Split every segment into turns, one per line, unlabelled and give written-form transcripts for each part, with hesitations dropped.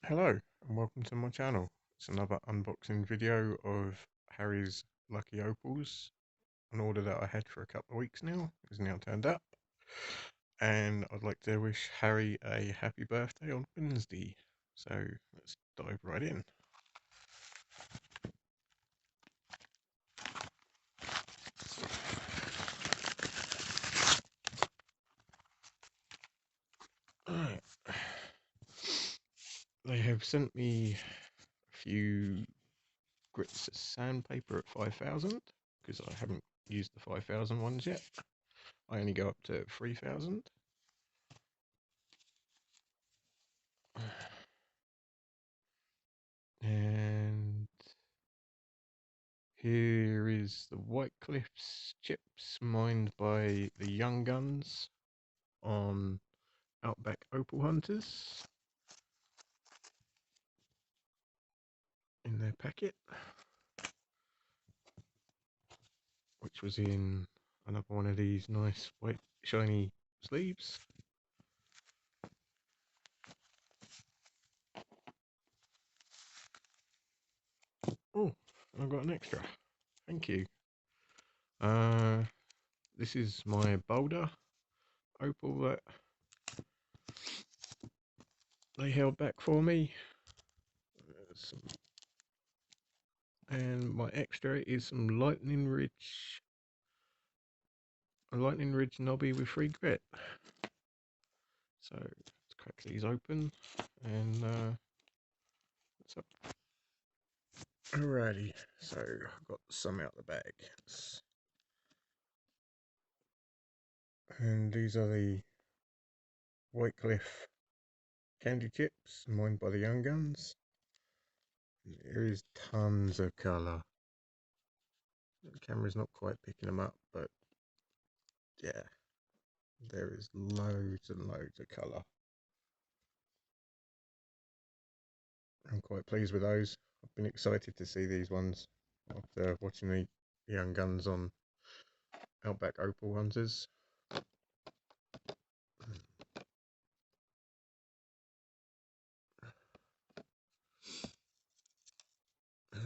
Hello and welcome to my channel. It's another unboxing video of Harry's Lucky Opals. An order that I had for a couple of weeks now is now turned up. And I'd like to wish Harry a happy birthday on Wednesday. So let's dive right in. Alright. They have sent me a few grips of sandpaper at 5,000 because I haven't used the 5,000 ones yet. I only go up to 3,000. And here is the White Cliffs chips mined by the Young Guns on Outback Opal Hunters in their packet, which was in another one of these nice white shiny sleeves. Oh, I've got an extra. Thank you. Uh, this is my Boulder Opal that they held back for me. And my extra is some Lightning Ridge knobby with free grit. So let's crack these open and what's up? Alrighty, so I've got some out the bag. And these are the White Cliff candy chips mined by the Young Guns. There is tons of colour. The camera's not quite picking them up, but yeah, there is loads and loads of colour. I'm quite pleased with those. I've been excited to see these ones after watching the Young Guns on Outback Opal Hunters.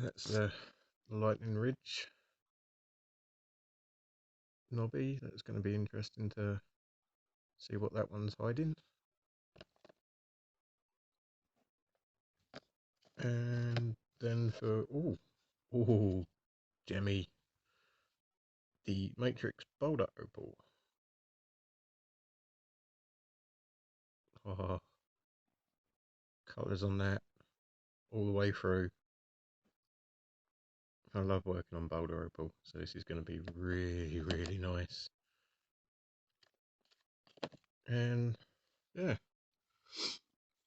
That's the Lightning Ridge knobby. That's going to be interesting to see what that one's hiding. And then for oh, gemmy, the Matrix Boulder Opal. Oh, colours on that all the way through. I love working on Boulder Opal, so this is going to be really, really nice. And yeah,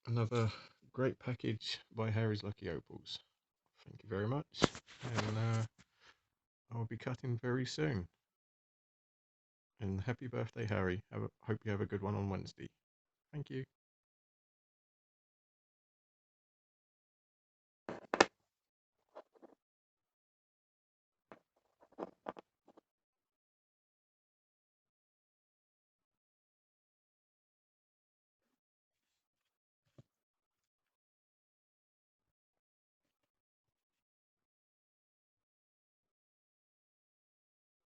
another great package by Harry's Lucky Opals. Thank you very much, and I'll be cutting very soon. And happy birthday, Harry. Hope you have a good one on Wednesday. Thank you.